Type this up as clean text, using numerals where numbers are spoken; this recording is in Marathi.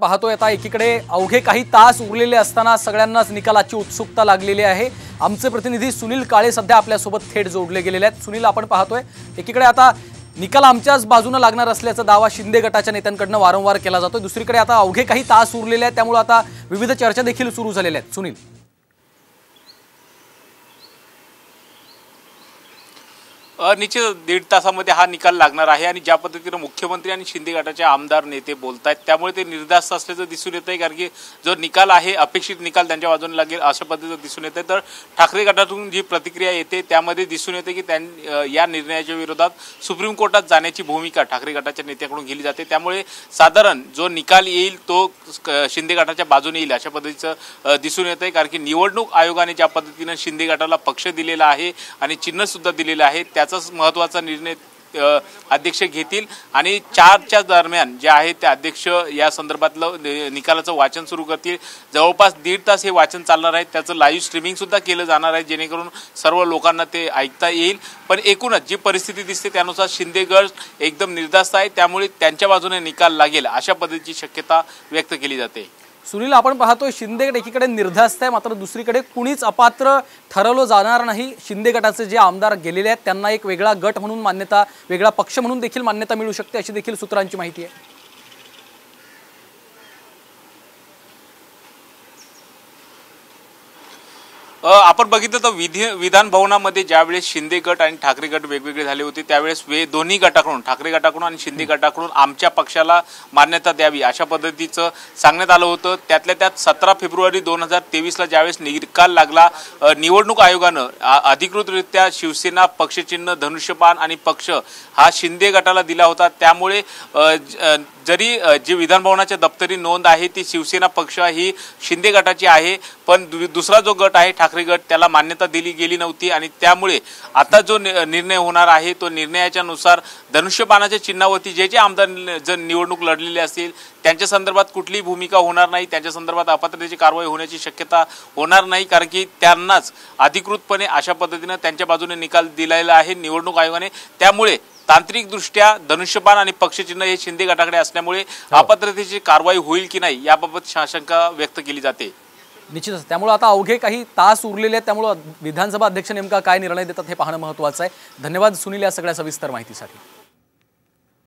पाहतोय आता एकीकडे अवघे काही तास उरलेले असताना सगळ्यांनाच निकालाची उत्सुकता लागलेली आहे। आमचे प्रतिनिधी सुनील काळे सध्या आपल्या सोबत थेट जोडले गेलेले आहेत। सुनील, आपण पाहतोय एकीकडे आता निकाल आमच्याच बाजूने लागणार असल्याचा दावा शिंदे गटाच्या नेत्यांकडून वारंवार केला जातोय। दुसरीकडे आता अवघे काही तास उरलेले आहेत, त्यामुळे आता विविध चर्चा देखील सुरू झालेल्या आहेत। सुनील, निश्चित 1.5 तासामध्ये हा निकाल लागणार आहे आणि ज्या पद्धतीने मुख्यमंत्री आणि शिंदे गटाचे आमदार नेते बोलतायत त्यामुळे ते निर्धास्त असल्याचं दिसून येतंय, कारण की जो निकाल आहे अपेक्षित निकाल त्यांच्या बाजूने लागेल अशा पद्धतीने दिसून येते। तर ठाकरे गटातून जी प्रतिक्रिया येते त्यामध्ये दिसून येते की या निर्णयाच्या विरोधात सुप्रीम कोर्टात जाण्याची भूमिका ठाकरे गटाच्या नेत्याकडून घेतली जाते। त्यामुळे साधारण जो निकाल येईल तो शिंदे गटाच्या बाजूने येईल अशा पद्धतीचं दिसून येतंय, कारण की निवडणूक आयोगाने ज्या पद्धतीने शिंदे गटाला पक्ष दिलेला आहे आणि चिन्ह सुद्धा दिलेलं आहे त्याचाच महत्त्वाचा निर्णय अध्यक्ष घेतील आणि 4च्या दरम्यान जे आहे ते अध्यक्ष या संदर्भातलं निकालाचं वाचन सुरू करतील। जवळपास 1.5 तास हे वाचन चालणार आहे, त्याचं लाईव्ह स्ट्रीमिंग सुद्धा केलं जाणार आहे जेणेकरून सर्व लोकांना ते ऐकता येईल। पण एकूणच जी परिस्थिती दिसते त्यानुसार शिंदे गट एकदम निर्धास्त आहे, त्यामुळे त्यांच्या बाजूने निकाल लागेल अशा पद्धतीची शक्यता व्यक्त केली जाते। सुनील, आपण पाहतोय शिंदे गट एकीकडे निर्धास्त आहे, मात्र दुसरीकडे कुणीच अपात्र ठरवलं जाणार नाही। शिंदे गटाचे जे आमदार गेलेले आहेत त्यांना एक वेगळा गट म्हणून मान्यता, वेगळा पक्ष म्हणून देखील मान्यता मिळू शकते अशी देखील सूत्रांची माहिती आहे। आपण बघितलं तर विधान भवनामध्ये ज्यावेळेस शिंदे गट आणि ठाकरे गट वेगवेगळे झाले होते त्यावेळेस दोन्ही गटाकडून, ठाकरे गटाकडून आणि शिंदे गटाकडून आमच्या पक्षाला मान्यता द्यावी अशा पद्धतीचं सांगण्यात आलं होतं। त्यातल्या त्यात 17 फेब्रुवारी 2023ला ज्यावेळेस निकाल लागला, निवडणूक आयोगानं अधिकृतरित्या शिवसेना पक्षचिन्ह धनुष्यबाण आणि पक्ष हा शिंदे गटाला दिला होता। त्यामुळे जरी जी विधान भवनाच्या दप्तरी नोंद आहे ती शिवसेना पक्ष ही शिंदे गटाची आहे, पण दुसरा जो गट आहे ठाकरे गट त्याला मान्यता दिली गेली नव्हती आणि त्यामुळे आता जो निर्णय होणार आहे तो निर्णयाच्या नुसार धनुष्यबाणाच्या चिन्हावरती जे आमदार जर निवडणूक लढलेले असतील त्यांच्या संदर्भात कुठलीही भूमिका होणार नाही, त्यांच्या संदर्भात अपात्रतेची कारवाई होण्याची शक्यता होणार नाही, कारण की त्यांनाच अधिकृतपणे अशा पद्धतीने त्यांच्या बाजूने निकाल दिलेला आहे निवडणूक आयोगाने। त्यामुळे तांत्रिकदृष्ट्या धनुष्यबाण आणि पक्षचिन्ह हे शिंदे गटाकडे असल्यामुळे अपात्रतेची कारवाई होईल की नाही याबाबत शंका व्यक्त केली जाते। निश्चितच, त्यामुळे आता अवघे काही तास उरलेले आहेत, त्यामुळे विधानसभा अध्यक्ष नेमका काय निर्णय देतात हे पाहणं महत्त्वाचं आहे। धन्यवाद सुनील या सगळ्या सविस्तर माहितीसाठी।